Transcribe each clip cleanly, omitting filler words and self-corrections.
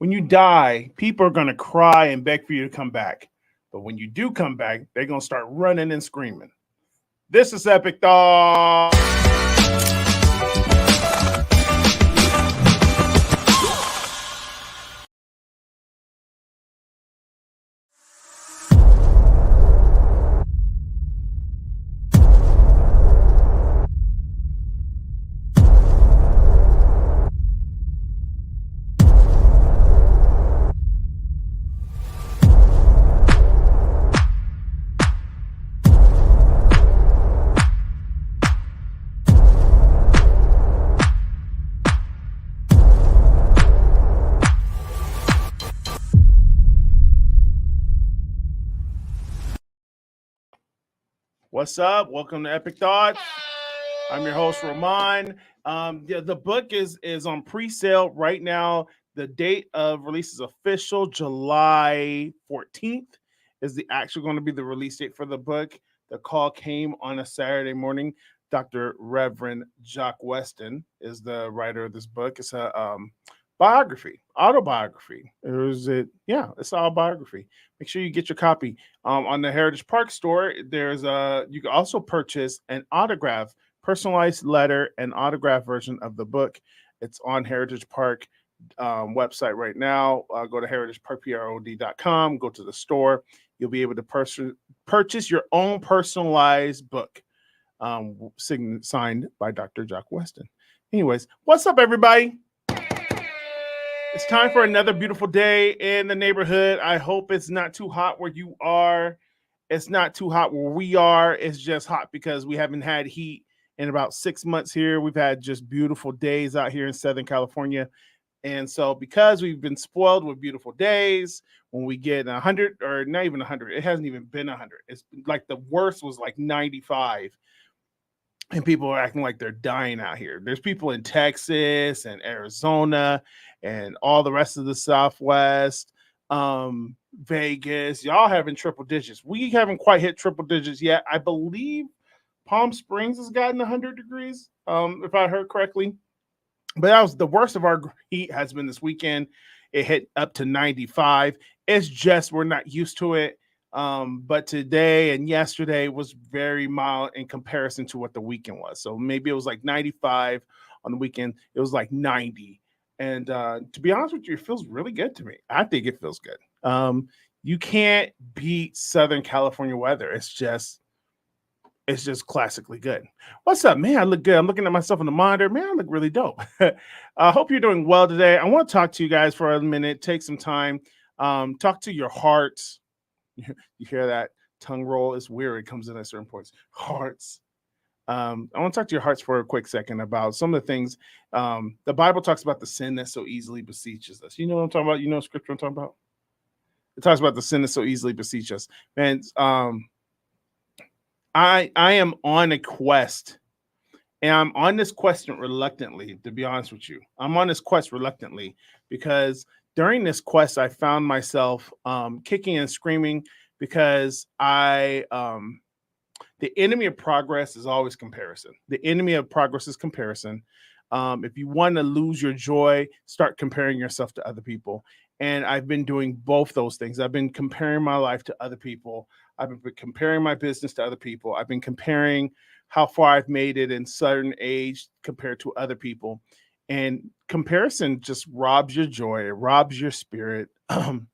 When you die, people are going to cry and beg for you to come back. But when you do come back, they're going to start running and screaming. This is Epic Thought. What's up? Welcome to Epic Thoughts. I'm your host, Rohmon. The book is on pre-sale right now. The date of release is official. July 14th is the actual going to be the release date for the book. The call came on a Saturday morning. Dr. Reverend Jo Weston is the writer of this book. It's a autobiography. It's an autobiography. Make sure you get your copy. On the Heritage Park store, you can also purchase an autograph, personalized letter and autograph version of the book. It's on Heritage Park website right now. Go to heritageparkprod.com, go to the store. You'll be able to purchase your own personalized book, signed by Dr. Jo Weston. Anyways, what's up, everybody? It's time for another beautiful day in the neighborhood. I hope it's not too hot where you are. It's not too hot where we are. It's just hot because we haven't had heat in about 6 months here. We've had just beautiful days out here in Southern California. And so because we've been spoiled with beautiful days, when we get 100 or not even 100, it hasn't even been 100. It's like the worst was like 95. And people are acting like they're dying out here. There's people in Texas and Arizona and all the rest of the Southwest, Vegas. Y'all having triple digits. We haven't quite hit triple digits yet. I believe Palm Springs has gotten 100 degrees, if I heard correctly. But that was the worst of our heat has been this weekend. It hit up to 95. It's just we're not used to it. But today and yesterday was very mild in comparison to what the weekend was. So maybe it was like 95 on the weekend. It was like 90. And to be honest with you, it feels really good to me. I think it feels good. You can't beat Southern California weather. It's just classically good. What's up, man? I look good. I'm looking at myself on the monitor. Man, I look really dope. I hope you're doing well today. I want to talk to you guys for a minute. Take some time. Talk to your hearts. You hear that tongue roll? It's weird. It comes in at certain points. Hearts. I want to talk to your hearts for a quick second about some of the things. The Bible talks about the sin that so easily beseeches us. You know what I'm talking about? You know what scripture I'm talking about? It talks about the sin that so easily beseeches us. Man, I am on a quest. And I'm on this quest reluctantly, to be honest with you. I'm on this quest reluctantly because during this quest, I found myself kicking and screaming because the enemy of progress is always comparison. The enemy of progress is comparison. If you want to lose your joy, start comparing yourself to other people. And I've been doing both those things. I've been comparing my life to other people. I've been comparing my business to other people. I've been comparing how far I've made it in certain age compared to other people. And comparison just robs your joy, it robs your spirit, and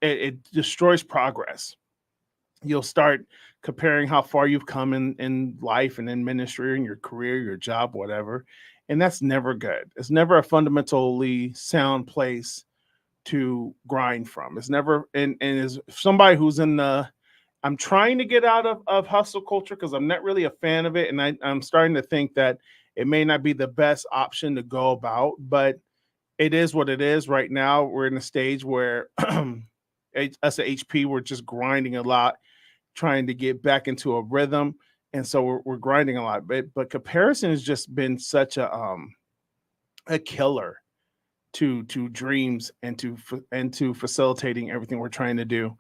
it destroys progress. You'll start comparing how far you've come in life and in ministry and your career, your job, whatever. And that's never good. It's never a fundamentally sound place to grind from. It's never, and as somebody who's I'm trying to get out of hustle culture because I'm not really a fan of it. And I'm starting to think that it may not be the best option to go about, but it is what it is right now. We're in a stage where us at HP, we're just grinding a lot, trying to get back into a rhythm. And so we're grinding a lot, but comparison has just been such a killer to dreams and to facilitating everything we're trying to do.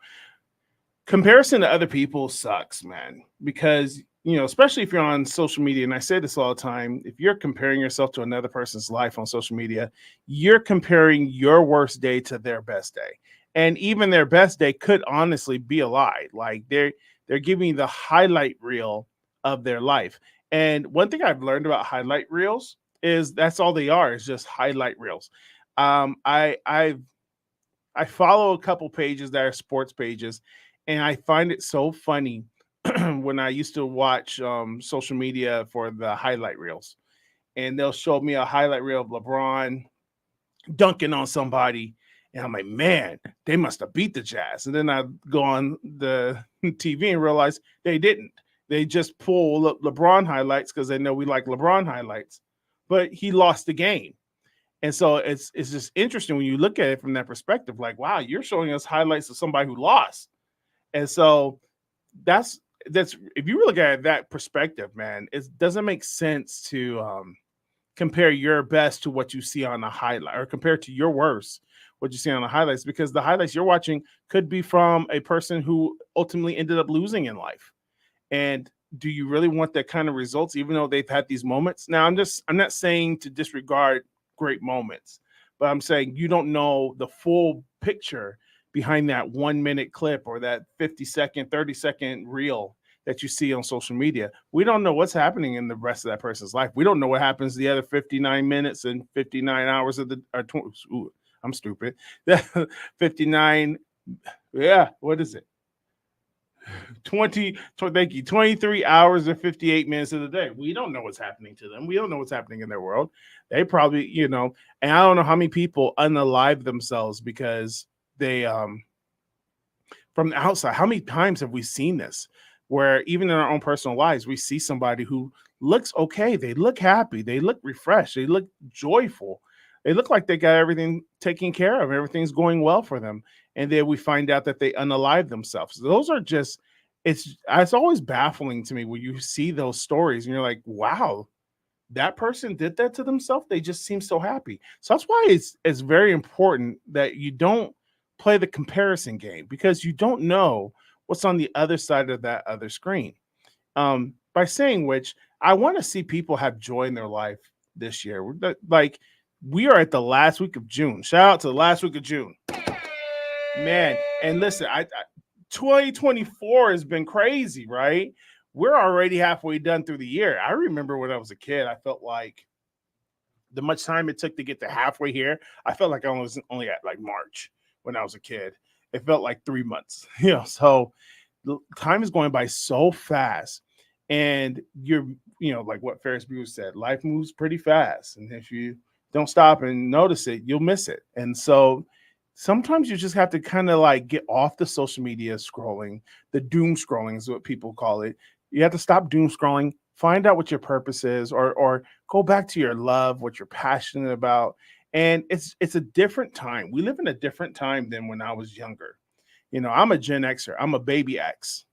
Comparison to other people sucks, man, because especially if you're on social media, and I say this all the time, if you're comparing yourself to another person's life on social media, you're comparing your worst day to their best day. And even their best day could honestly be a lie. Like they're giving you the highlight reel of their life. And one thing I've learned about highlight reels is that's all they are, is just highlight reels. I follow a couple pages that are sports pages, and I find it so funny when I used to watch social media for the highlight reels, and they'll show me a highlight reel of LeBron dunking on somebody, and I'm like, man, they must have beat the Jazz. And then I go on the TV and realize they didn't. They just pull up LeBron highlights because they know we like LeBron highlights, but he lost the game. And so it's just interesting when you look at it from that perspective, like, wow, you're showing us highlights of somebody who lost. And so that's if you look at that perspective, man, it doesn't make sense to compare your best to what you see on the highlight, or compare to your worst what you see on the highlights, because the highlights you're watching could be from a person who ultimately ended up losing in life. And do you really want that kind of results, even though they've had these moments? Now, I'm not saying to disregard great moments, but I'm saying you don't know the full picture behind that 1 minute clip or that 50-second, 30-second reel that you see on social media. We don't know what's happening in the rest of that person's life. We don't know what happens the other 59 minutes and 59 hours of the, or 20, ooh, I'm stupid. 59, yeah, what is it? 23 hours and 58 minutes of the day. We don't know what's happening to them. We don't know what's happening in their world. They probably, and I don't know how many people unalive themselves because they, from the outside, how many times have we seen this? Where even in our own personal lives, we see somebody who looks okay. They look happy. They look refreshed. They look joyful. They look like they got everything taken care of. Everything's going well for them. And then we find out that they unalive themselves. Those are just, it's always baffling to me when you see those stories and you're like, wow, that person did that to themselves. They just seem so happy. So that's why it's very important that you don't play the comparison game, because you don't know what's on the other side of that other screen. By saying which, I want to see people have joy in their life this year. Like, we are at the last week of June. Shout out to the last week of June, man. And listen, 2024 has been crazy, right? We're already halfway done through the year. I remember when I was a kid, I felt like the much time it took to get to halfway here, I felt like I was only at like March when I was a kid. It felt like 3 months, so the time is going by so fast. And you're, like what Ferris Bueller said, life moves pretty fast. And if you don't stop and notice it, you'll miss it. And so sometimes you just have to kind of like get off the social media scrolling. The doom scrolling is what people call it. You have to stop doom scrolling, find out what your purpose is, or go back to your love, what you're passionate about. And it's a different time. We live in a different time than when I was younger. I'm a Gen Xer. I'm a baby X.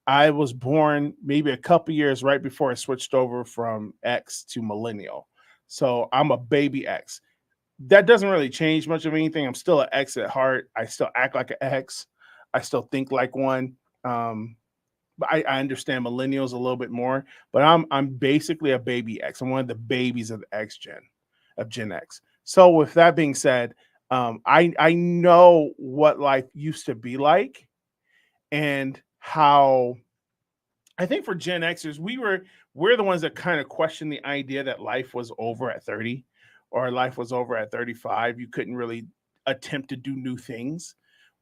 I was born maybe a couple years right before I switched over from X to millennial. So I'm a baby X. That doesn't really change much of anything. I'm still an X at heart. I still act like an X. I still think like one. But I understand millennials a little bit more. But I'm basically a baby X. I'm one of the babies of Gen X. So with that being said, I know what life used to be like, and how I think for Gen Xers, we're the ones that kind of questioned the idea that life was over at 30 or life was over at 35. You couldn't really attempt to do new things.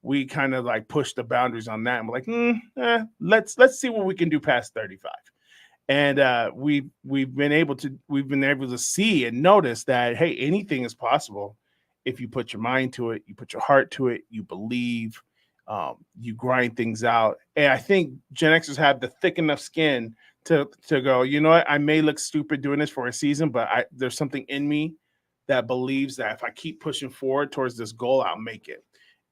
We kind of like pushed the boundaries on that, and we're like, let's see what we can do past 35. And we've been able to see and notice that, hey, anything is possible if you put your mind to it, you put your heart to it, you believe, you grind things out. And I think Gen Xers have the thick enough skin to go, you know what, I may look stupid doing this for a season, but there's something in me that believes that if I keep pushing forward towards this goal, I'll make it.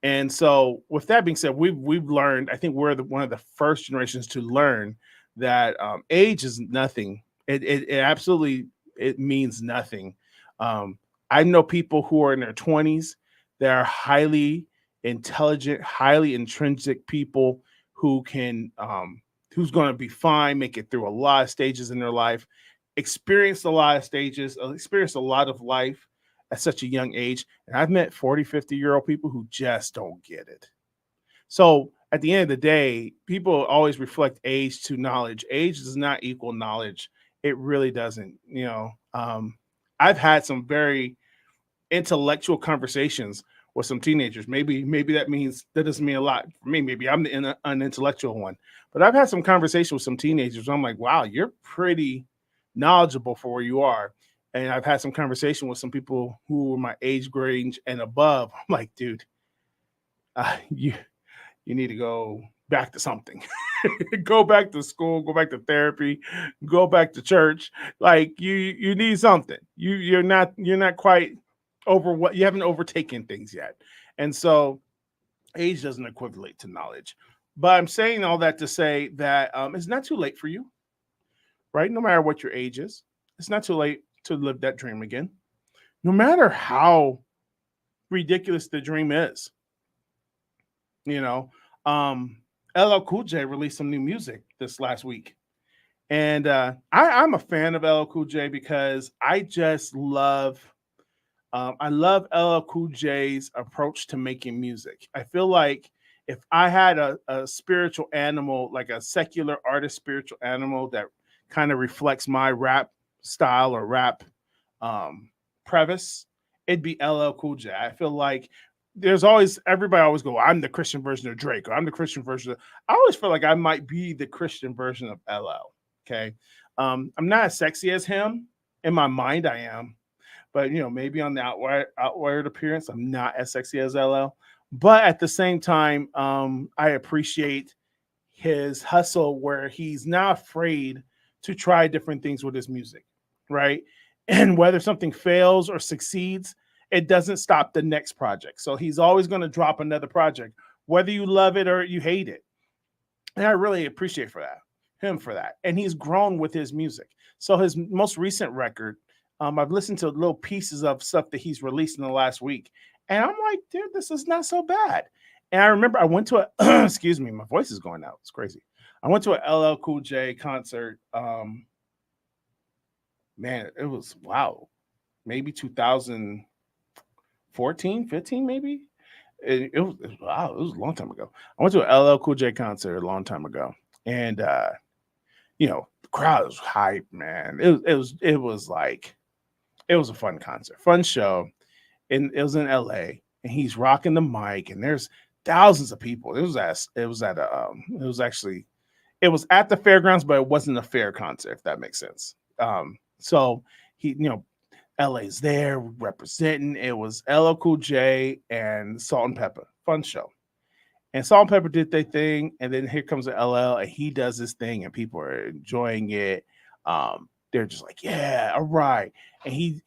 And so with that being said, we've learned, I think we're one of the first generations to learn that age is nothing. It absolutely, it means nothing. I know people who are in their 20s that are highly intelligent, highly intrinsic people who can who's going to be fine, make it through a lot of stages in their life, experienced a lot of stages, experienced a lot of life at such a young age. And I've met 40, 50-year-old people who just don't get it. So at the end of the day, people always reflect age to knowledge. Age does not equal knowledge. It really doesn't. I've had some very intellectual conversations with some teenagers. Maybe that doesn't mean a lot for me. Maybe I'm the unintellectual one. But I've had some conversations with some teenagers. I'm like, wow, you're pretty knowledgeable for where you are. And I've had some conversation with some people who were my age range and above. I'm like, dude, you need to go back to something. Go back to school, go back to therapy, go back to church. Like you need something. You're not quite over what you haven't overtaken things yet. And so age doesn't equivalent to knowledge. But I'm saying all that to say that it's not too late for you, right? No matter what your age is, it's not too late to live that dream again. No matter how ridiculous the dream is. LL Cool J released some new music this last week. And I'm a fan of LL Cool J because I just love LL Cool J's approach to making music. I feel like if I had a spiritual animal, like a secular artist spiritual animal that kind of reflects my rap style or rap preface, it'd be LL Cool J. I feel like everybody always go, I'm the Christian version of Drake, or I'm the Christian version of, I always feel like I might be the Christian version of LL. Okay. I'm not as sexy as him. In my mind, I am. But, maybe on the outward appearance, I'm not as sexy as LL. But at the same time, I appreciate his hustle where he's not afraid to try different things with his music, right? And whether something fails or succeeds, it doesn't stop the next project. So he's always going to drop another project, whether you love it or you hate it. And I really appreciate him for that. And he's grown with his music. So his most recent record, I've listened to little pieces of stuff that he's released in the last week. And I'm like, dude, this is not so bad. And I remember I went to excuse me, my voice is going out. It's crazy. I went to a LL Cool J concert. Man, it was, wow, maybe 2014, 15, maybe. It was wow, it was a long time ago. I went to an LL Cool J concert a long time ago. And, the crowd was hype, man. It was a fun concert, fun show. And it was in LA, and he's rocking the mic, and there's thousands of people. It was at the fairgrounds, but it wasn't a fair concert, if that makes sense. So he, LA's there representing. It was LL Cool J and Salt and Pepper. Fun show. And Salt and Pepper did their thing, and then here comes the LL, and he does his thing, and people are enjoying it. They're just like, yeah, all right. And he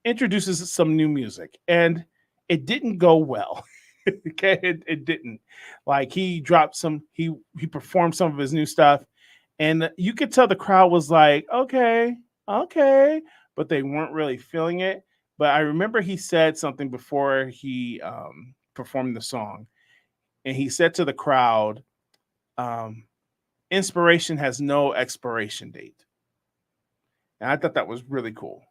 introduces some new music, and it didn't go well. Okay, it didn't. Like he performed some of his new stuff, and you could tell the crowd was like, okay, but they weren't really feeling it. But I remember he said something before he performed the song, and he said to the crowd, inspiration has no expiration date. And I thought that was really cool.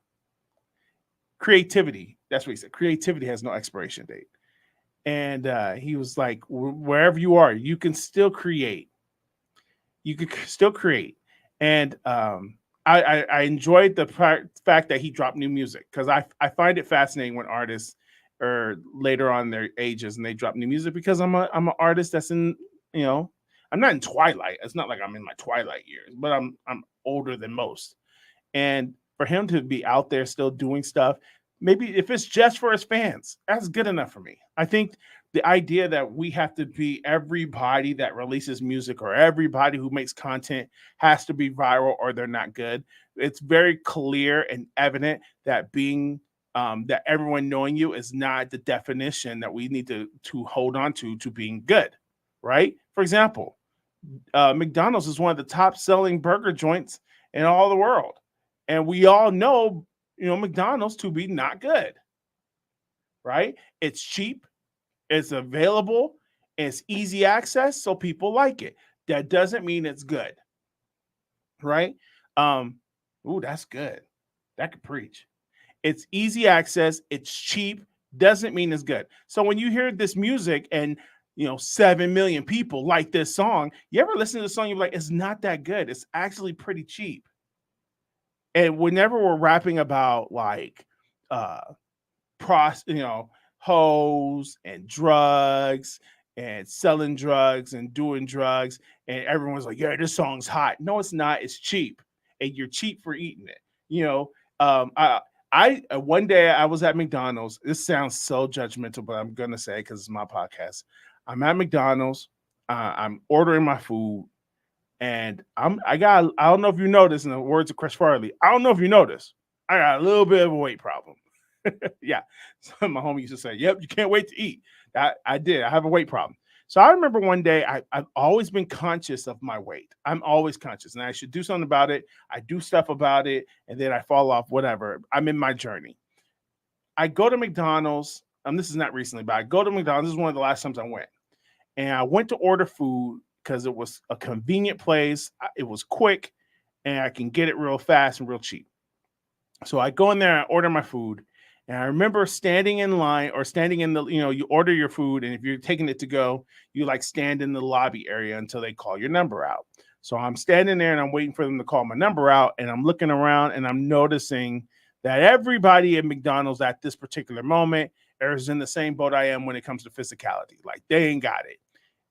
Creativity, that's what he said. Creativity has no expiration date. And he was like, wherever you are, you can still create. You could still create. And I enjoyed the fact that he dropped new music, because I find it fascinating when artists are later on their ages and they drop new music, because I'm an artist that's in, I'm not in twilight. It's not like I'm in my twilight years, but I'm older than most. And for him to be out there still doing stuff, maybe if it's just for his fans, that's good enough for me. I think the idea that we have to be everybody that releases music or everybody who makes content has to be viral or they're not good. It's very clear and evident that being that everyone knowing you is not the definition that we need to hold on to being good, right? For example, McDonald's is one of the top selling burger joints in all the world. And we all know, McDonald's to be not good, right? It's cheap, it's available, it's easy access, so people like it. that doesn't mean it's good, right? Ooh, that's good. That could preach. It's easy access. It's cheap. Doesn't mean it's good. So when you hear this music and 7 million people like this song, you ever listen to the song, you're like, it's not that good. It's actually pretty cheap. And whenever we're rapping about like hoes and drugs and selling drugs and doing drugs, and everyone's like, yeah, this song's hot. No, it's not. It's cheap, and you're cheap for eating it. I one day I was at McDonald's. This sounds so judgmental, but I'm gonna say because it's my podcast. I'm at McDonald's. I'm ordering my food, and I don't know if you noticed. In the words of Chris Farley, I don't know if you noticed. I got a little bit of a weight problem. Yeah, so my homie used to say, "Yep, you can't wait to eat." I did. I have a weight problem. So I remember one day I've always been conscious of my weight. I'm always conscious, and I should do something about it. I do stuff about it, and then I fall off. Whatever. I'm in my journey. I go to McDonald's. This is not recently, but I go to McDonald's. This is one of the last times I went, and I went to order food because it was a convenient place. It was quick, and I can get it real fast and real cheap. So I go in there, I order my food. And I remember standing in line or standing in the, you order your food. And if you're taking it to go, you like stand in the lobby area until they call your number out. So I'm standing there and I'm waiting for them to call my number out. And I'm looking around and I'm noticing that everybody at McDonald's at this particular moment is in the same boat I am when it comes to physicality. Like they ain't got it.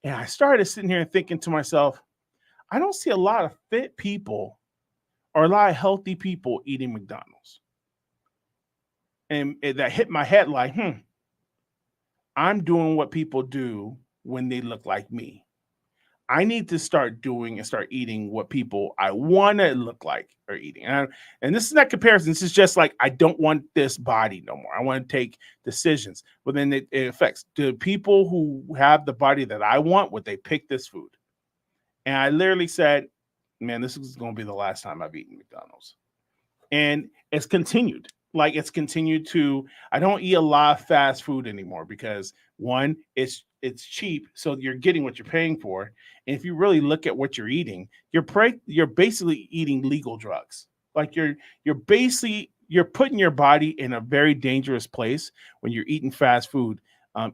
And I started sitting here and thinking to myself, I don't see a lot of fit people or a lot of healthy people eating McDonald's. And that hit my head like, I'm doing what people do when they look like me. I need to start doing and start eating what people I want to look like are eating. And this is not comparison. This is just like, I don't want this body no more. I want to take decisions. But then it affects the people who have the body that I want, would they pick this food? And I literally said, man, this is going to be the last time I've eaten McDonald's. And it's continued. Like it's continued to, I don't eat a lot of fast food anymore because one, it's cheap. So you're getting what you're paying for. And if you really look at what you're eating, you're basically eating legal drugs. Like you're putting your body in a very dangerous place when you're eating fast food.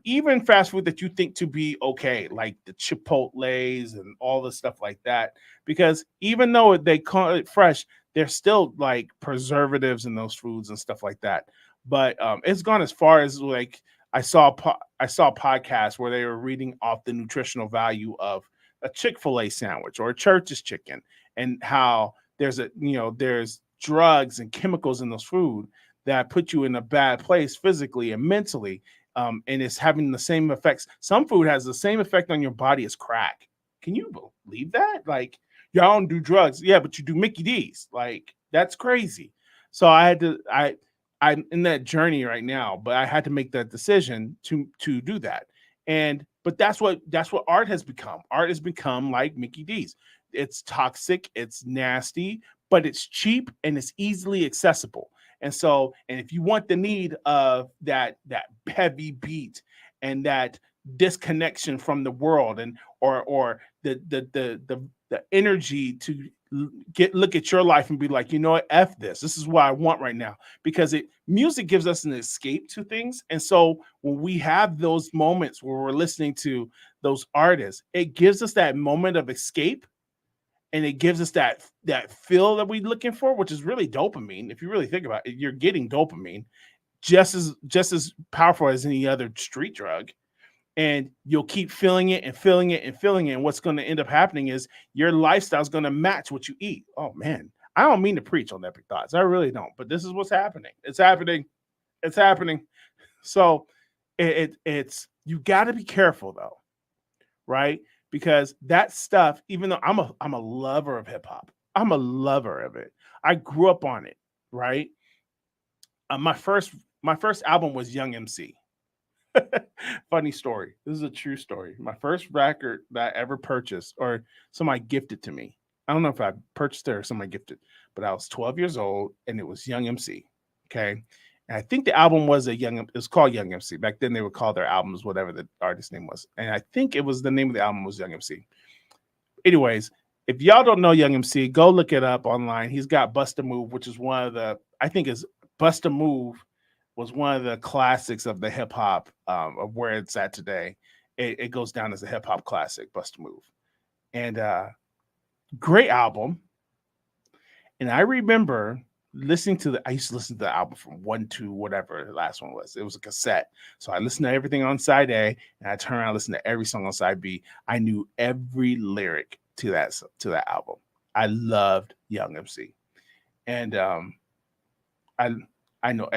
Even fast food that you think to be okay, like the Chipotles and all the stuff like that. Because even though they call it fresh, there's still like preservatives in those foods and stuff like that. But it's gone as far as like I saw podcasts where they were reading off the nutritional value of a Chick-fil-A sandwich or a Church's chicken, and how there's drugs and chemicals in those food that put you in a bad place physically and mentally. And it's having the same effects. Some food has the same effect on your body as crack. Can you believe that? Like, y'all don't do drugs. Yeah, but you do Mickey D's. Like, that's crazy. So I'm in that journey right now, but I had to make that decision to do that. But that's what art has become. Art has become like Mickey D's. It's toxic, it's nasty, but it's cheap and it's easily accessible. And if you want the need of that heavy beat and that disconnection from the world and or the energy to look at your life and be like, you know what, F this. This is what I want right now. Because music gives us an escape to things. And so when we have those moments where we're listening to those artists, it gives us that moment of escape. And it gives us that feel that we're looking for, which is really dopamine. If you really think about it, you're getting dopamine just as powerful as any other street drug. And you'll keep feeling it and feeling it and feeling it. And what's going to end up happening is your lifestyle is going to match what you eat. Oh, man. I don't mean to preach on Epic Thoughts. I really don't. But this is what's happening. It's happening. It's happening. So it's you got to be careful, though. Right? Because that stuff, even though I'm a lover of hip hop, I'm a lover of it. I grew up on it, right? My first album was Young MC. Funny story. This is a true story. My first record that I ever purchased, or somebody gifted to me. I don't know if I purchased it or somebody gifted, but I was 12 years old and it was Young MC. Okay. And I think the album was it was called Young MC. Back then they would call their albums whatever the artist name was. And I think it was the name of the album was Young MC. anyways, if y'all don't know Young MC, go look it up online. He's got Bust a Move, which is one of the, I think is Bust a Move was one of the classics of the hip hop of where it's at today. It goes down as a hip hop classic, Bust a Move. And great album. And I remember I used to listen to the album from 1 to whatever the last one was. It was a cassette. So I listened to everything on side A, and I turned around and listened to every song on side B. I knew every lyric to that album. I loved Young MC. And I know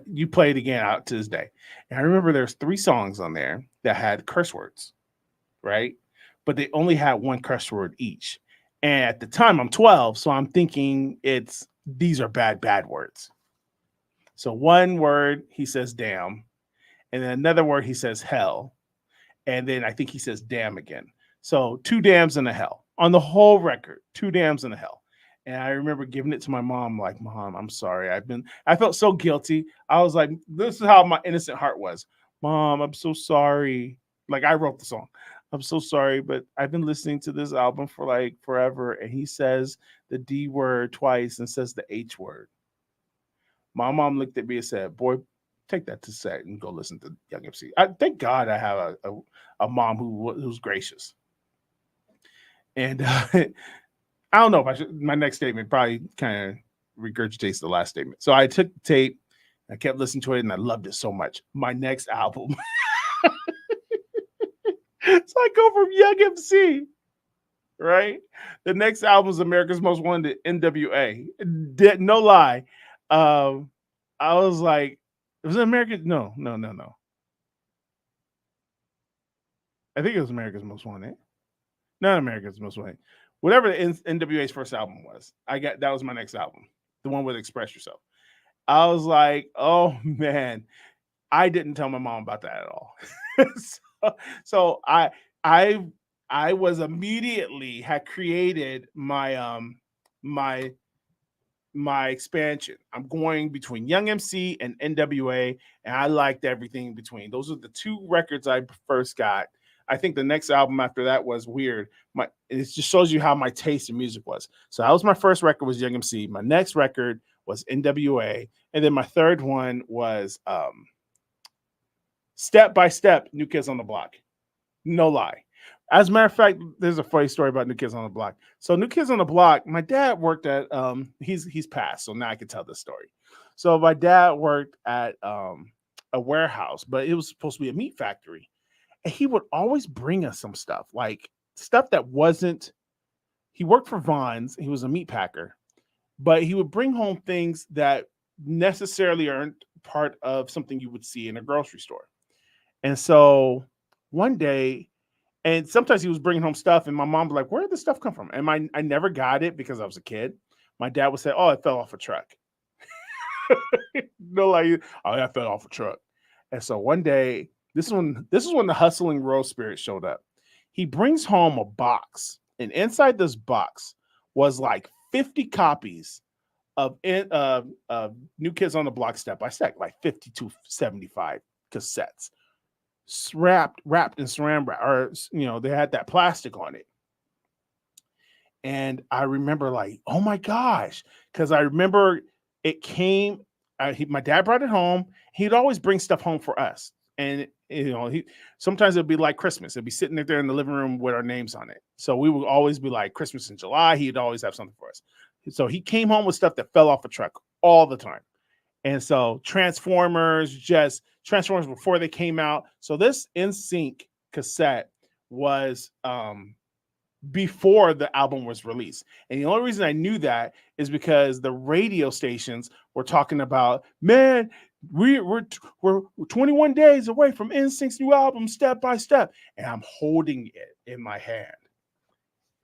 you play it again out to this day. And I remember there's 3 songs on there that had curse words, right? But they only had one curse word each. And at the time I'm 12, so I'm thinking these are bad words. So one word he says damn, and then another word he says hell, and then I think he says damn again. So 2 dams and a hell on the whole record, 2 dams and a hell. And I remember giving it to my mom, like, Mom, I'm sorry. I felt so guilty. I was like, this is how my innocent heart was. Mom, I'm so sorry. Like, I wrote the song. I'm so sorry, but I've been listening to this album for like forever. And he says the D word twice and says the H word. My mom looked at me and said, boy, take that to set and go listen to Young MC. Thank God I have a mom who's gracious. And I don't know if I should, my next statement probably kind of regurgitates the last statement. So I took the tape, I kept listening to it, and I loved it so much. My next album. So I go from Young MC, right? The next album is America's Most Wanted, NWA. No lie. I was like, was it American? No. I think it was America's Most Wanted. Not America's Most Wanted. Whatever the NWA's first album was, that was my next album, the one with Express Yourself. I was like, oh man, I didn't tell my mom about that at all. so I was immediately had created my my expansion. I'm going between Young MC and NWA, and I liked everything in between. Those are the 2 records I first got. I think the next album after that was Weird. It just shows you how my taste in music was. So that was my first record was Young MC. My next record was NWA, and then my third one was Step by Step, New Kids on the Block. No lie. As a matter of fact, there's a funny story about New Kids on the Block. So New Kids on the Block, my dad worked at he's passed, so now I can tell this story. So my dad worked at a warehouse, but it was supposed to be a meat factory. And he would always bring us some stuff, like stuff that wasn't, he worked for Vons, he was a meat packer, but he would bring home things that necessarily aren't part of something you would see in a grocery store. And so one day, and sometimes he was bringing home stuff, and my mom was like, where did this stuff come from? And I never got it because I was a kid. My dad would say, oh, it fell off a truck. No, like, oh, that fell off a truck. And so one day, this is when the hustling road spirit showed up. He brings home a box, and inside this box was like 50 copies of New Kids on the Block Step by Step, like 5275 cassettes, wrapped in saran wrap, or they had that plastic on it. And I remember like, oh my gosh, because I remember it came. My dad brought it home. He'd always bring stuff home for us. And sometimes it'd be like Christmas. It'd be sitting there in the living room with our names on it. So we would always be like Christmas in July. He'd always have something for us. So he came home with stuff that fell off a truck all the time. And so Transformers before they came out. So this NSYNC cassette was before the album was released. And the only reason I knew that is because the radio stations were talking about, man, we're 21 days away from NSYNC's new album, Step by Step. And I'm holding it in my hand.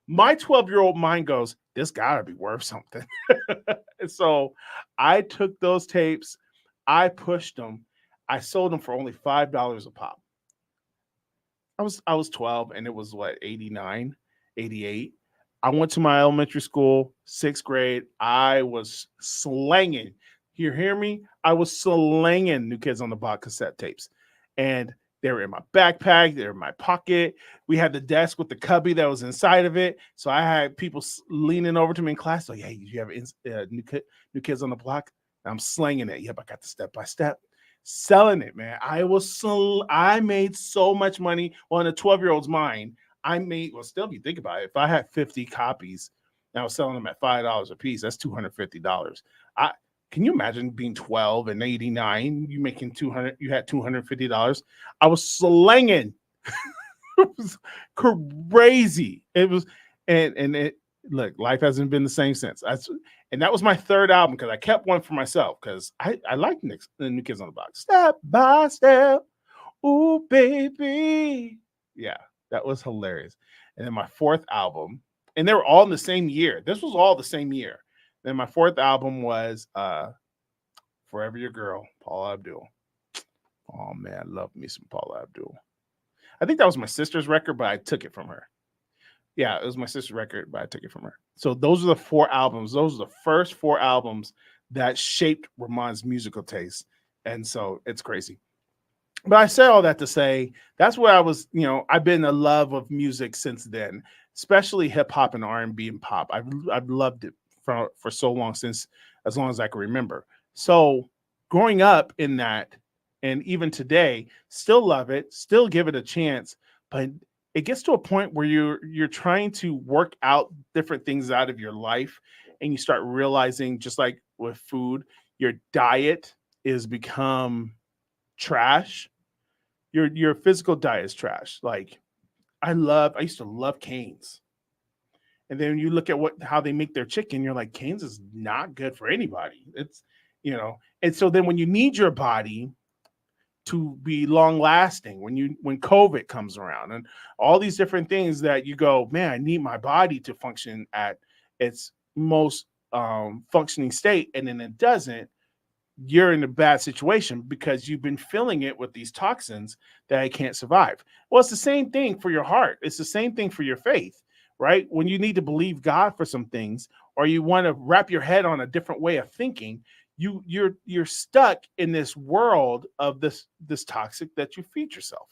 My 12-year-old mind goes, this gotta be worth something. And so I took those tapes, I pushed them, I sold them for only $5 a pop. I was 12, and it was what, 89, 88. I went to my elementary school, 6th grade. I was slanging. You hear me? I was slanging New Kids on the Block cassette tapes. And They were in my backpack. They were in my pocket. We had the desk with the cubby that was inside of it. So I had people leaning over to me in class. So, yeah, you have new kids on the block? And I'm slinging it. Yep, I got the step by step. Selling it, man. I made so much money. Well, in a 12-year-old's mind, still if you think about it, if I had 50 copies and I was selling them at $5 a piece, that's $250. Can you imagine being 12 and 89, you making you had $250? I was slinging. It was crazy. It was, and it, look, life hasn't been the same since. And that was my third album because I kept one for myself because I like the New Kids on the Block. Step by step, ooh, baby. Yeah, that was hilarious. And then my fourth album, and they were all in the same year. This was all the same year. Then my fourth album was Forever Your Girl, Paula Abdul. Oh, man, I love me some Paula Abdul. I think that was my sister's record, but I took it from her. Yeah, it was my sister's record, but I took it from her. So those are the 4 albums. Those are the first 4 albums that shaped Rohmon's musical taste. And so it's crazy. But I said all that to say that's where I was, I've been in love of music since then, especially hip hop and R&B and pop. I've loved it for so long, since as long as I can remember. So growing up in that, and even today, still love it, still give it a chance, but it gets to a point where you're trying to work out different things out of your life, and you start realizing, just like with food, your diet is become trash. Your physical diet is trash. Like I used to love Cane's. And then you look at how they make their chicken, you're like, Cane's is not good for anybody. It's, and so then when you need your body to be long lasting, when COVID comes around and all these different things that you go, man, I need my body to function at its most functioning state, and then it doesn't, you're in a bad situation because you've been filling it with these toxins that it can't survive. Well, it's the same thing for your heart. It's the same thing for your faith, right? When you need to believe God for some things, or you want to wrap your head on a different way of thinking, you're stuck in this world of this toxic that you feed yourself.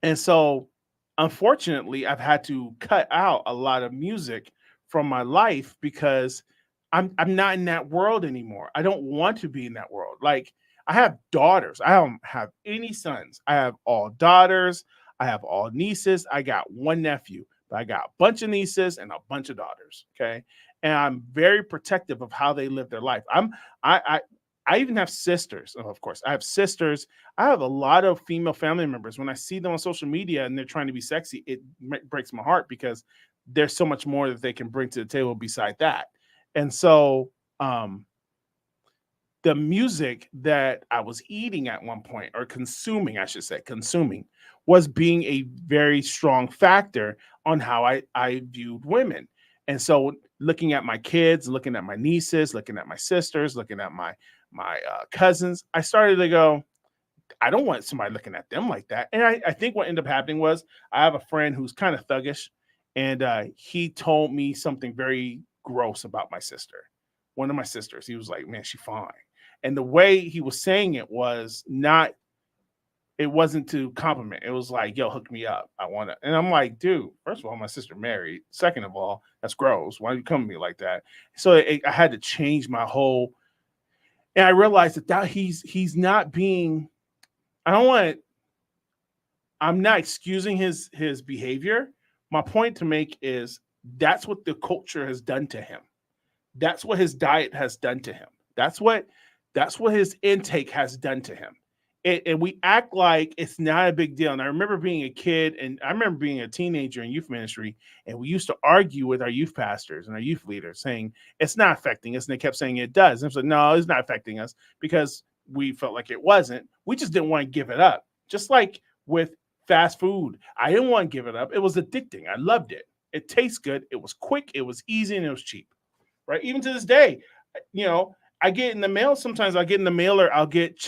And so, unfortunately, I've had to cut out a lot of music from my life because I'm not in that world anymore. I don't want to be in that world. Like, I have daughters. I don't have any sons. I have all daughters. I have all nieces. I got one nephew, but I got a bunch of nieces and a bunch of daughters. Okay. And I'm very protective of how they live their life. I even have sisters. Of course, I have sisters. I have a lot of female family members. When I see them on social media and they're trying to be sexy, it breaks my heart because there's so much more that they can bring to the table beside that. And so the music that I was eating at one point, or consuming, I should say, was being a very strong factor on how I viewed women. And so looking at my kids, looking at my nieces, looking at my sisters, looking at my cousins, I started to go, I don't want somebody looking at them like that. And I think what ended up happening was, I have a friend who's kind of thuggish, and he told me something very gross about my sister. One of my sisters. He was like, man, she's fine. And the way he was saying it was not, it wasn't to compliment. It was like, yo, hook me up. I want to. And I'm like, dude, first of all, my sister married. Second of all, that's gross. Why do you come to me like that? So I had to change my whole, and I realized that he's not being, I'm not excusing his behavior. My point to make is, that's what the culture has done to him. That's what his diet has done to him. That's what his intake has done to him. And we act like it's not a big deal. And I remember being a kid, and I remember being a teenager in youth ministry, and we used to argue with our youth pastors and our youth leaders saying, it's not affecting us. And they kept saying it does. And I was like, no, it's not affecting us, because we felt like it wasn't. We just didn't want to give it up. Just like with fast food, I didn't want to give it up. It was addicting. I loved it. It tastes good. It was quick. It was easy, and it was cheap. Right? Even to this day, I get in the mail. Sometimes I'll get in the mailer. I'll get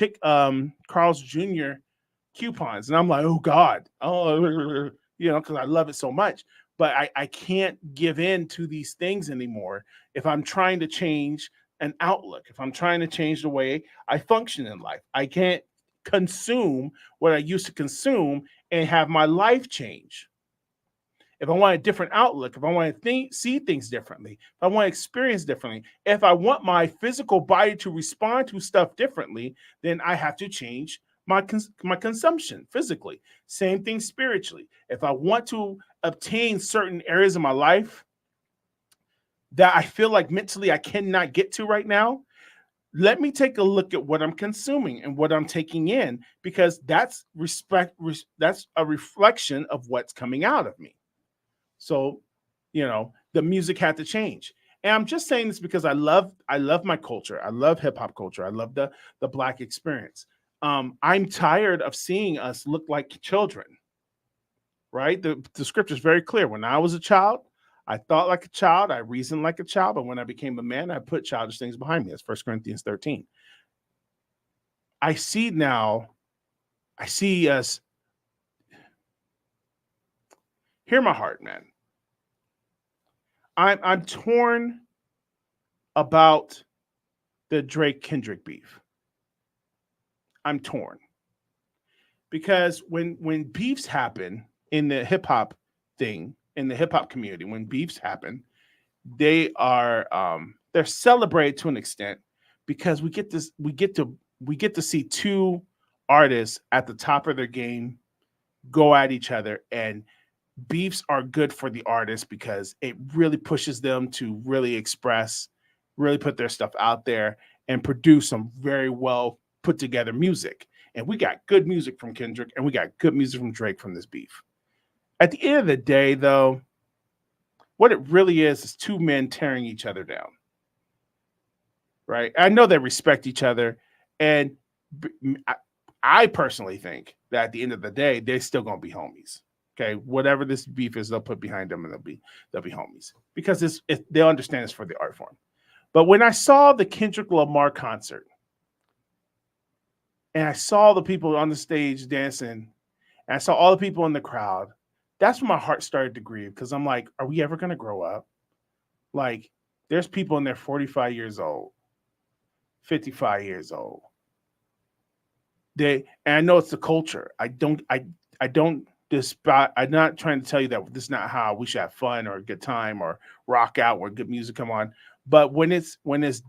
Carl's Jr. coupons, and I'm like, oh God, because I love it so much. But I can't give in to these things anymore if I'm trying to change an outlook. If I'm trying to change the way I function in life, I can't consume what I used to consume and have my life change. If I want a different outlook, if I want to see things differently, if I want to experience differently, if I want my physical body to respond to stuff differently, then I have to change my consumption physically. Same thing spiritually. If I want to obtain certain areas of my life that I feel like mentally I cannot get to right now, let me take a look at what I'm consuming and what I'm taking in, because that's that's a reflection of what's coming out of me. So, the music had to change. And I'm just saying this because I love my culture. I love hip hop culture. I love the Black experience. I'm tired of seeing us look like children, right? The scripture is very clear. When I was a child, I thought like a child, I reasoned like a child, but when I became a man, I put childish things behind me. That's 1 Corinthians 13. I see us. Hear my heart, man. I'm torn about the Drake Kendrick beef. I'm torn because when beefs happen in the hip hop thing, in the hip hop community, when beefs happen, they're celebrated to an extent because we get to see two artists at the top of their game go at each other, and beefs are good for the artist because it really pushes them to really express, really put their stuff out there and produce some very well put together music. And we got good music from Kendrick and we got good music from Drake from this beef. At the end of the day, though, what it really is two men tearing each other down. Right? I know they respect each other, and I personally think that at the end of the day, they're still going to be homies. Okay, whatever this beef is, they'll put behind them, and they'll be homies because they'll understand it's for the art form. But when I saw the Kendrick Lamar concert, and I saw the people on the stage dancing, and I saw all the people in the crowd, that's when my heart started to grieve because I'm like, are we ever going to grow up? Like, there's people in there 45 years old, 55 years old. And I know it's the culture. I don't despite. I'm not trying to tell you that this is not how we should have fun or a good time or rock out where good music come on. But when it's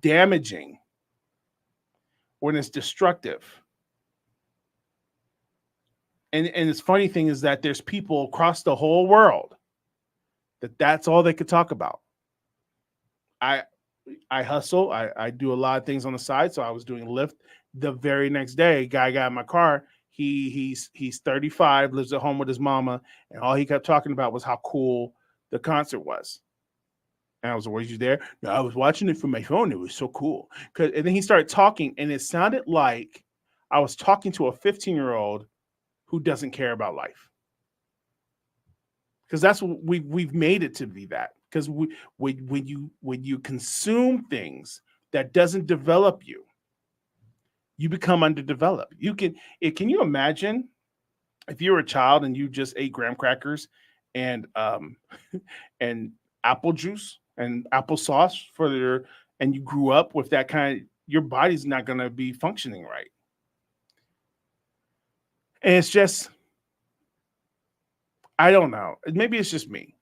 damaging, when it's destructive, and it's funny thing is that there's people across the whole world that's all they could talk about. I hustle. I do a lot of things on the side. So I was doing Lyft. The very next day, guy got in my car. He's 35, lives at home with his mama, and all he kept talking about was how cool the concert was. And I was like, "Were you there?" No, I was watching it from my phone. It was so cool. And then he started talking, and it sounded like I was talking to a 15-year-old who doesn't care about life. Because that's what we've made it to be that. Because when you consume things that doesn't develop you, you become underdeveloped. Can you imagine if you were a child and you just ate graham crackers and and apple juice and applesauce and you grew up with that kind of, your body's not going to be functioning right. And it's just, I don't know. Maybe it's just me.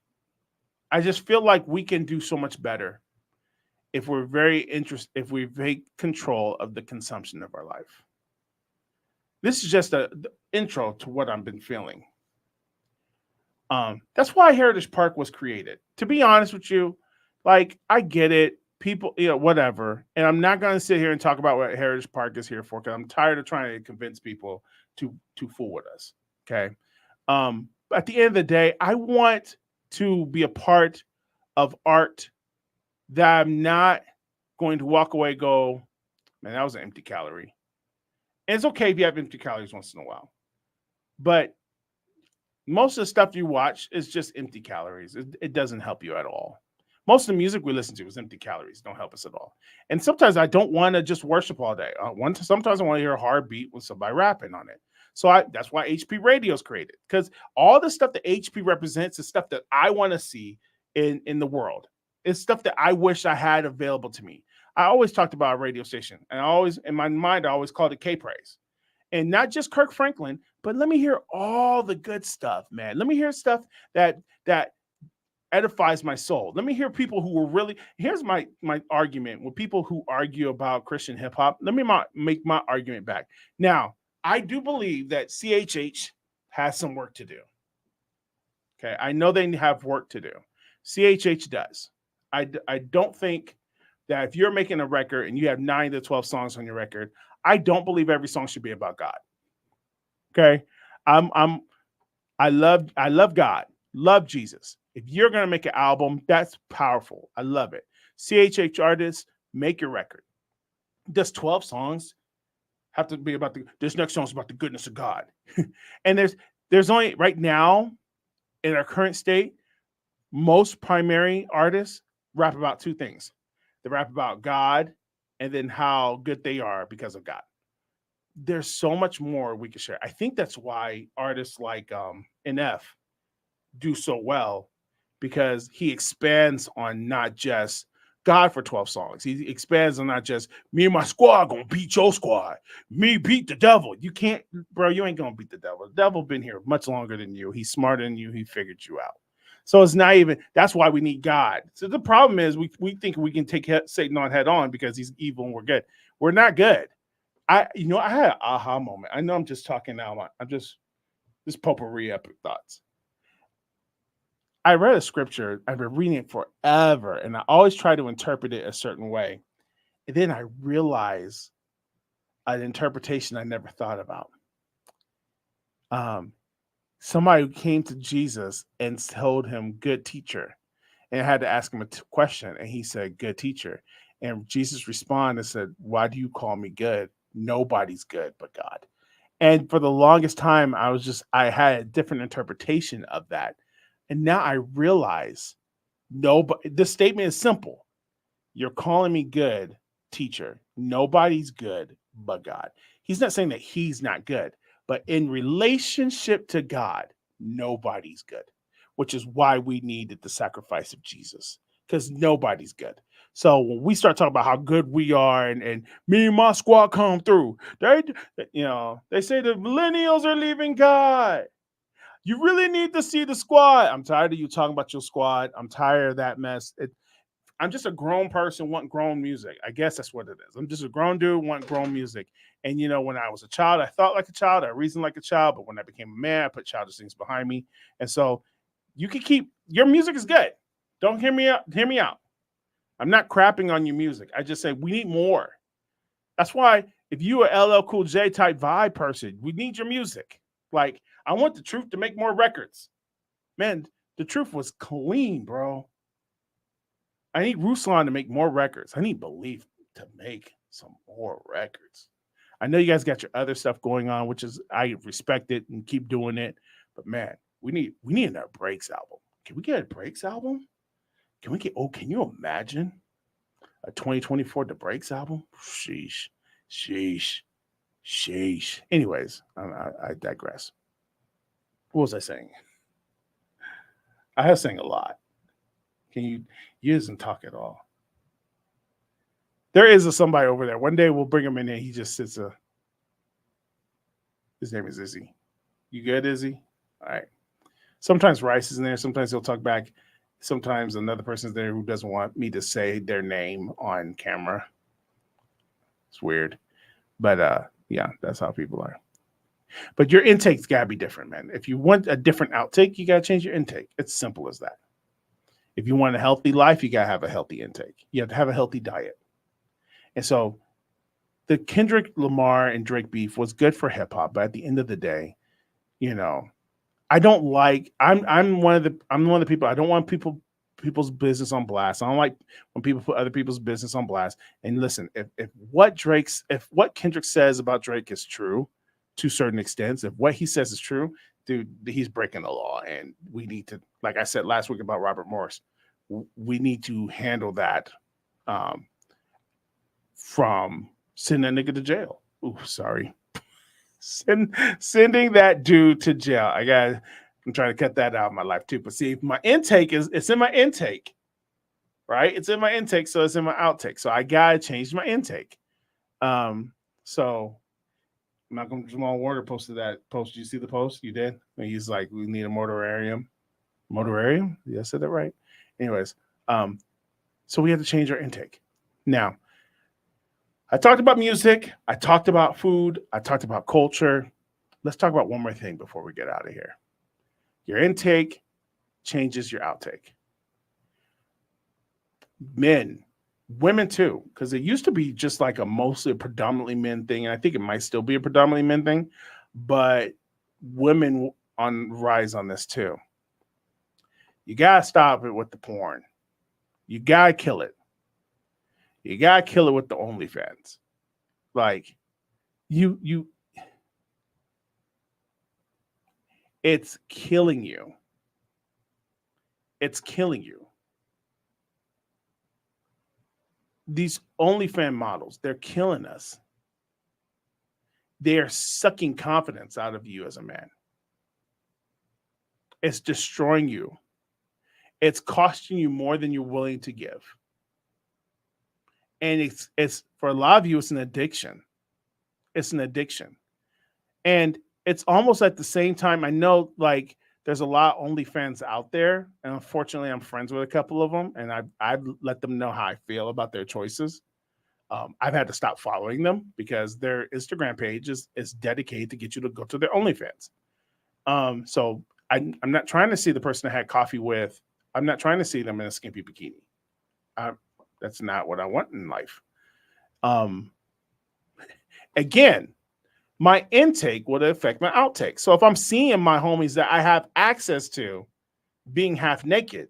I just feel like we can do so much better if we're if we take control of the consumption of our life. This is just the intro to what I've been feeling. That's why Heritage Park was created. To be honest with you, like, I get it. People, whatever. And I'm not going to sit here and talk about what Heritage Park is here for, because I'm tired of trying to convince people to fool with us. Okay. At the end of the day, I want to be a part of art that I'm not going to walk away and go, man, that was an empty calorie. And it's okay if you have empty calories once in a while. But most of the stuff you watch is just empty calories. It doesn't help you at all. Most of the music we listen to is empty calories. Don't help us at all. And sometimes I don't want to just worship all day. Sometimes I want to hear a hard beat with somebody rapping on it. So that's why HP Radio is created, because all the stuff that HP represents is stuff that I want to see in the world. It's stuff that I wish I had available to me. I always talked about a radio station, and in my mind, I always called it K-Praise. And not just Kirk Franklin, but let me hear all the good stuff, man. Let me hear stuff that edifies my soul. Let me hear people who were really. Here's my argument with people who argue about Christian hip hop. Let me make my argument back. Now, I do believe that CHH has some work to do. Okay, I know they have work to do. CHH does. I don't think that if you're making a record and you have 9 to 12 songs on your record, I don't believe every song should be about God. Okay, I love God, love Jesus. If you're gonna make an album, that's powerful. I love it. CHH artists, make your record. Does 12 songs have to be about this next song is about the goodness of God? And there's only right now in our current state, most primary artists rap about 2 things. They rap about God and then how good they are because of God. There's so much more we can share. I think that's why artists like NF do so well, because he expands on not just God for 12 songs. He expands on not just me and my squad gonna beat your squad. Me beat the devil. You can't, bro, you ain't gonna beat the devil. The devil been here much longer than you. He's smarter than you. He figured you out. So it's not even, that's why we need God. So the problem is we think we can take Satan on head on because he's evil and we're good. We're not good. I had an aha moment. I know I'm just talking now. I'm just this potpourri epic thoughts. I read a scripture. I've been reading it forever, and I always try to interpret it a certain way. And then I realized an interpretation I never thought about. Somebody came to Jesus and told him, "Good teacher," and I had to ask him a question, and he said, "Good teacher." And Jesus responded and said, "Why do you call me good? Nobody's good but God." And for the longest time, I had a different interpretation of that. And now I realize this statement is simple. You're calling me good, teacher. Nobody's good but God. He's not saying that he's not good, but in relationship to God, nobody's good, which is why we needed the sacrifice of Jesus, because nobody's good. So when we start talking about how good we are and me and my squad come through, they say the millennials are leaving God. You really need to see the squad. I'm tired of you talking about your squad. I'm tired of that mess. I'm just a grown person wanting grown music. I guess that's what it is. I'm just a grown dude wanting grown music. And, when I was a child, I thought like a child. I reasoned like a child. But when I became a man, I put childish things behind me. And so you can your music is good. Don't hear me out. Hear me out. I'm not crapping on your music. I just say we need more. That's why if you are LL Cool J type vibe person, we need your music. Like, I want the Truth to make more records. Man, the Truth was clean, bro. I need Ruslan to make more records. I need Belief to make some more records. I know you guys got your other stuff going on, which is, I respect it and keep doing it. But man, we need another Breaks album. Can we get a Breaks album? Can you imagine a 2024 The Breaks album? Sheesh. Anyways, I digress. What was I saying? I have saying a lot. You doesn't talk at all. There is somebody over there. One day we'll bring him in there. He just sits his name is Izzy. You good, Izzy? All right. Sometimes Rice is in there. Sometimes he'll talk back. Sometimes another person's there who doesn't want me to say their name on camera. It's weird. But yeah, that's how people are. But your intake's got to be different, man. If you want a different outtake, you got to change your intake. It's simple as that. If you want a healthy life, you got to have a healthy intake. You have to have a healthy diet. And so the Kendrick Lamar and Drake beef was good for hip hop, but at the end of the day, I don't like, I'm one of the people, I don't want people's business on blast. I don't like when people put other people's business on blast. And listen, if what Kendrick says about Drake is true to certain extents, if what he says is true, dude, he's breaking the law. And we need to, like I said last week about Robert Morris, we need to handle that from sending that nigga to jail. Ooh, sorry. Sending that dude to jail. I'm trying to cut that out of my life too. But see, my intake it's in my intake, right? It's in my intake, so it's in my outtake. So I gotta change my intake. So Malcolm Jamal Warner posted that post. Did you see the post? You did? And he's like, we need a motorarium. Motorarium? Yeah, I said that right. Anyways, so we had to change our intake. Now, I talked about music. I talked about food. I talked about culture. Let's talk about one more thing before we get out of here. Your intake changes your outtake. Men, women too, because it used to be just like a mostly a predominantly men thing, and I think it might still be a predominantly men thing, but women on rise on this too. You gotta stop it with the porn. You gotta kill it. You gotta kill it with the OnlyFans. Like you, it's killing you. It's killing you. These OnlyFans models, they're killing us. They are sucking confidence out of you as a man. It's destroying you. It's costing you more than you're willing to give. And it's for a lot of you, it's an addiction. It's an addiction. And it's almost at the same time, I know like there's a lot of OnlyFans out there. And unfortunately, I'm friends with a couple of them. And I've let them know how I feel about their choices. I've had to stop following them because their Instagram page is dedicated to get you to go to their OnlyFans. So I'm not trying to see the person I had coffee with. I'm not trying to see them in a skimpy bikini. That's not what I want in life. Again, my intake would affect my outtake. So if I'm seeing my homies that I have access to being half naked,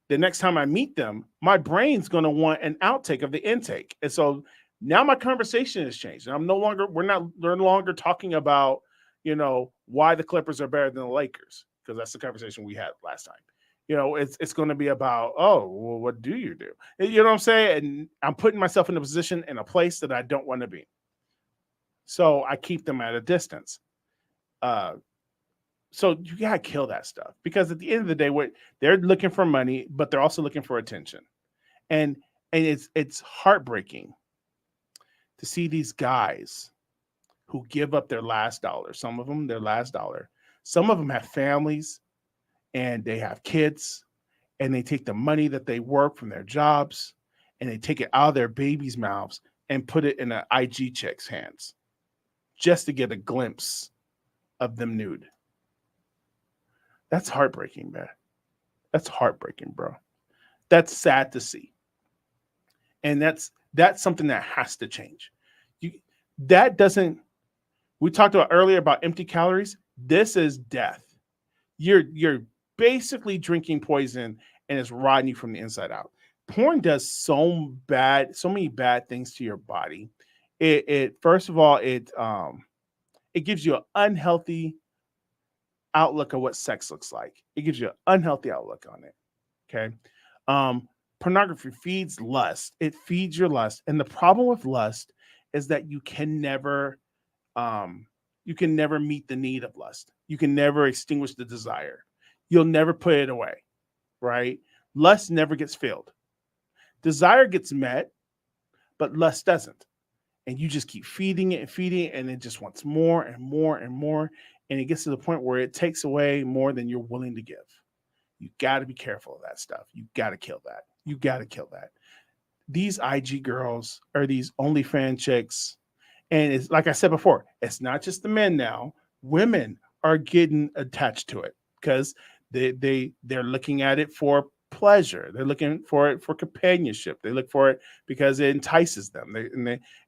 the next time I meet them, my brain's going to want an outtake of the intake. And so now my conversation has changed. And we're no longer talking about, why the Clippers are better than the Lakers, because that's the conversation we had last time. It's going to be about, oh, well, what do you do? You know what I'm saying? And I'm putting myself in a position in a place that I don't want to be. So I keep them at a distance. So you got to kill that stuff, because at the end of the day, they're looking for money, but they're also looking for attention. And it's heartbreaking to see these guys who give up their last dollar. Some of them, their last dollar. Some of them have families and they have kids, and they take the money that they work from their jobs and they take it out of their babies' mouths and put it in an IG chick's hands just to get a glimpse of them nude. That's heartbreaking, man. That's heartbreaking, bro. That's sad to see. And that's something that has to change. We talked about earlier about empty calories. This is death. You're basically drinking poison, and it's rotting you from the inside out. Porn does so many bad things to your body. It first of all, it gives you an unhealthy outlook of what sex looks like. It gives you an unhealthy outlook on it. Okay. Pornography feeds lust. It feeds your lust. And the problem with lust is that you can never meet the need of lust. You can never extinguish the desire. You'll never put it away, right? Lust never gets filled. Desire gets met, but lust doesn't. And you just keep feeding it, and it just wants more and more and more. And it gets to the point where it takes away more than you're willing to give. You got to be careful of that stuff. You got to kill that. You got to kill that. These IG girls or these OnlyFans chicks, and it's like I said before, it's not just the men now. Women are getting attached to it because they're looking at it for pleasure. They're looking for it for companionship. They look for it because it entices them.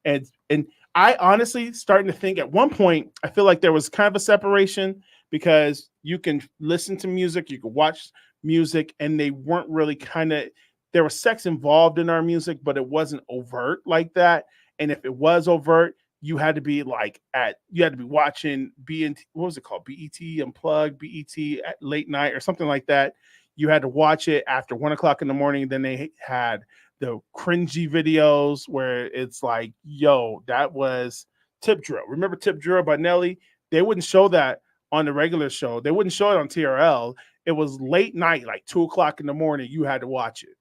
And I honestly starting to think at one point, I feel like there was kind of a separation because you can listen to music, you can watch music, and they weren't really there was sex involved in our music, but it wasn't overt like that. And if it was overt, you had to be watching what was it called? BET Unplugged, BET at late night or something like that. You had to watch it after 1:00 in the morning. Then they had the cringy videos where it's like, yo, that was Tip Drill. Remember Tip Drill by Nelly? They wouldn't show that on the regular show. They wouldn't show it on TRL. It was late night, like 2:00 in the morning. You had to watch it.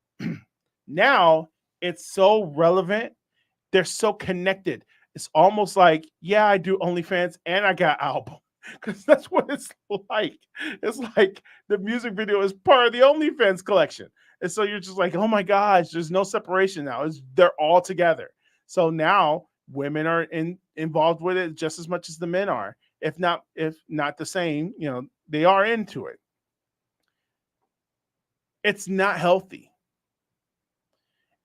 Now it's so relevant. They're so connected. It's almost like, yeah, I do OnlyFans and I got album. Because that's what it's like. It's like the music video is part of the OnlyFans collection. And so you're just like, oh my gosh, there's no separation now. They're all together. So now women are involved with it just as much as the men are. If not the same, they are into it. It's not healthy.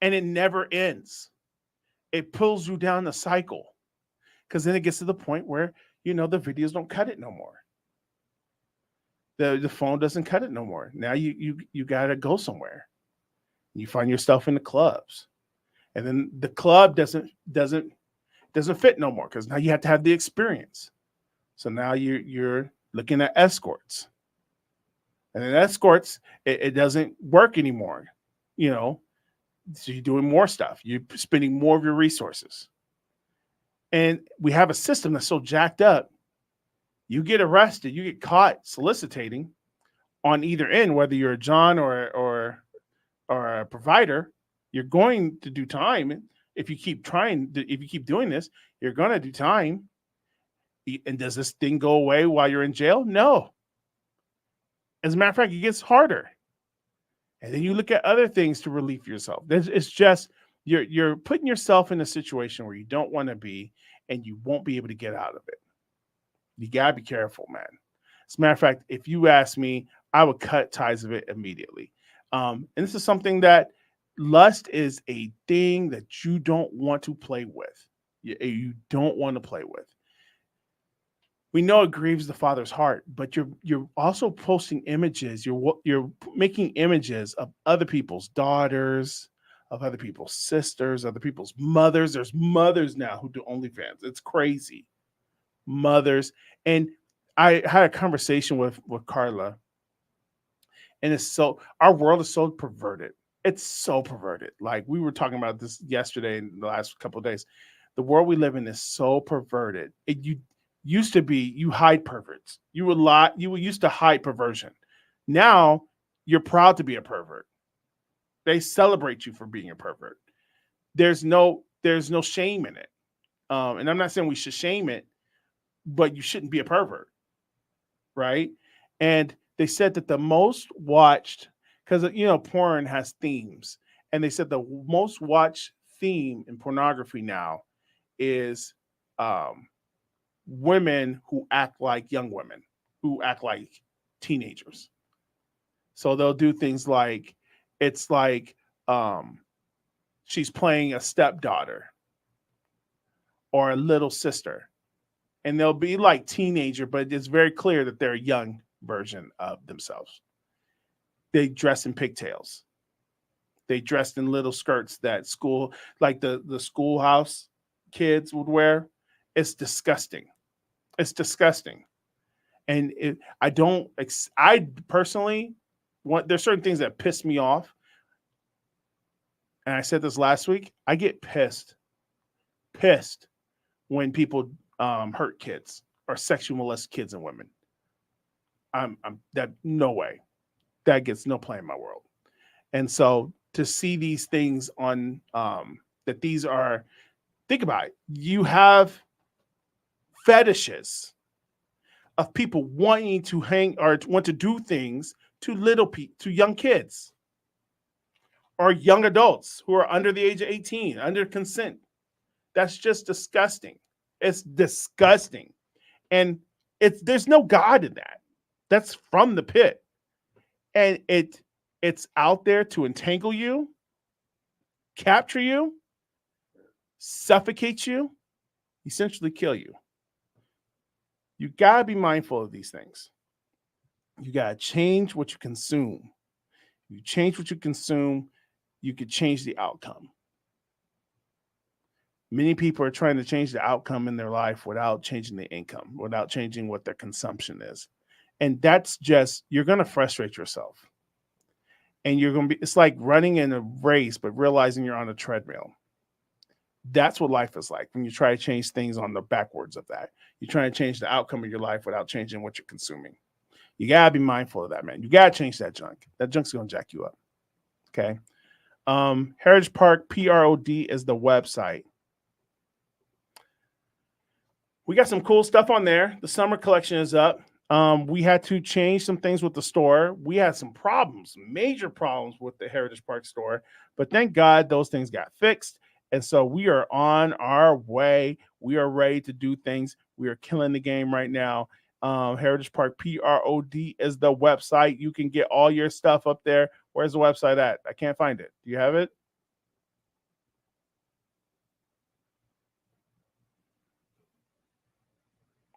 And it never ends. It pulls you down the cycle. Because then it gets to the point where, the videos don't cut it no more. The phone doesn't cut it no more. Now you gotta go somewhere. You find yourself in the clubs. And then the club doesn't fit no more because now you have to have the experience. So now you're looking at escorts. And then escorts, it doesn't work anymore. So you're doing more stuff. You're spending more of your resources. And we have a system that's so jacked up. You get arrested, you get caught soliciting on either end, whether you're a John or a provider, you're going to do time. If you keep doing this, you're going to do time. And does this thing go away while you're in jail? No. As a matter of fact, it gets harder. And then you look at other things to relieve yourself. It's just you're putting yourself in a situation where you don't want to be, and you won't be able to get out of it. You gotta be careful, man. As a matter of fact, if you ask me, I would cut ties of it immediately. And this is something that lust is a thing that you don't want to play with. You don't want to play with. We know it grieves the Father's heart, but you're also posting images. You're making images of other people's daughters, of other people's sisters, other people's mothers. There's mothers now who do OnlyFans. It's crazy. Mothers. And I had a conversation with Carla, and our world is so perverted. It's so perverted. Like we were talking about this yesterday and the last couple of days. The world we live in is so perverted. You used to be, you hide perverts. You used to hide perversion. Now you're proud to be a pervert. They celebrate you for being a pervert. There's no shame in it. And I'm not saying we should shame it, but you shouldn't be a pervert, right? And they said that the most watched, because porn has themes, and they said the most watched theme in pornography now is women who act like young women, who act like teenagers. So they'll do things like, it's like she's playing a stepdaughter or a little sister. And they'll be like teenager, but it's very clear that they're a young version of themselves. They dress in pigtails. They dressed in little skirts that like the schoolhouse kids would wear. It's disgusting. It's disgusting. And I personally there's certain things that piss me off. And I said this last week. I get pissed when people hurt kids or sexually molest kids and women. I'm that no way. That gets no play in my world. And so to see these things on that these are, think about it. You have fetishes of people wanting to hang or want to do things to young kids or young adults who are under the age of 18, under consent. That's just disgusting. It's disgusting. And there's no God in that. That's from the pit. And it's out there to entangle you, capture you, suffocate you, essentially kill you. You got to be mindful of these things. You got to change what you consume. You change what you consume, you could change the outcome. Many people are trying to change the outcome in their life without changing the income, without changing what their consumption is. And that's just, you're going to frustrate yourself. And it's like running in a race, but realizing you're on a treadmill. That's what life is like when you try to change things on the backwards of that. You're trying to change the outcome of your life without changing what you're consuming. You got to be mindful of that, man. You got to change that junk. That junk's going to jack you up. Okay. Heritage Park, PROD is the website. We got some cool stuff on there. The summer collection is up. We had to change some things with the store. We had some problems, major problems with the Heritage Park store, but thank God those things got fixed. And so we are on our way. We are ready to do things. We are killing the game right now. Heritage Park PROD is the website. You can get all your stuff up there. Where's the website at? I can't find it. Do you have it?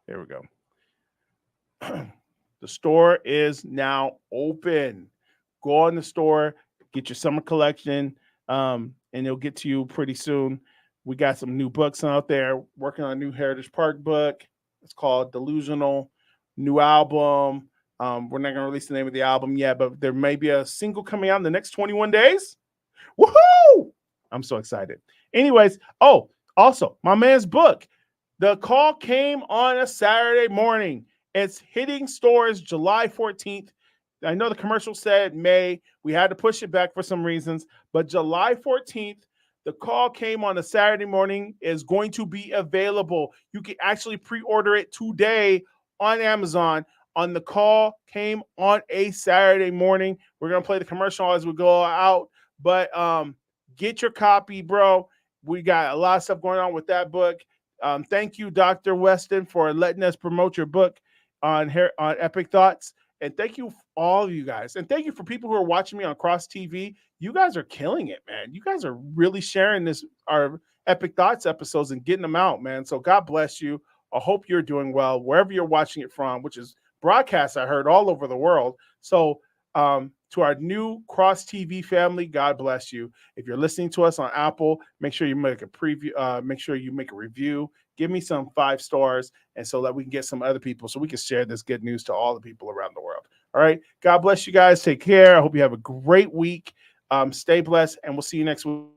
There we go. The store is now open. Go in the store, get your summer collection, and it'll get to you pretty soon. We got some new books out there. Working on a new Heritage Park book. It's called Delusional. New album. We're not going to release the name of the album yet, but there may be a single coming out in the next 21 days. Woohoo! I'm so excited. Anyways, also, my man's book. The call came on a Saturday morning. It's hitting stores July 14th. I know the commercial said May. We had to push it back for some reasons, but July 14th, the call came on a Saturday morning, is going to be available. You can actually pre-order it today on Amazon. On the call came on a Saturday morning. We're going to play the commercial as we go out, but get your copy, bro. We got a lot of stuff going on with that book. Thank you, Dr. Weston, for letting us promote your book on Epic Thoughts. And thank you, all of you guys. And thank you for people who are watching me on Cross TV. You guys are killing it, man. You guys are really sharing our Epic Thoughts episodes and getting them out, man. So God bless you. I hope you're doing well wherever you're watching it from, which is broadcast, I heard, all over the world. So to our new Cross TV family, God bless you. If you're listening to us on Apple, make sure you make a preview. Make sure you make a review. Give me some 5 stars, and so that we can get some other people, so we can share this good news to all the people around the world. All right. God bless you guys. Take care. I hope you have a great week. Stay blessed, and we'll see you next week.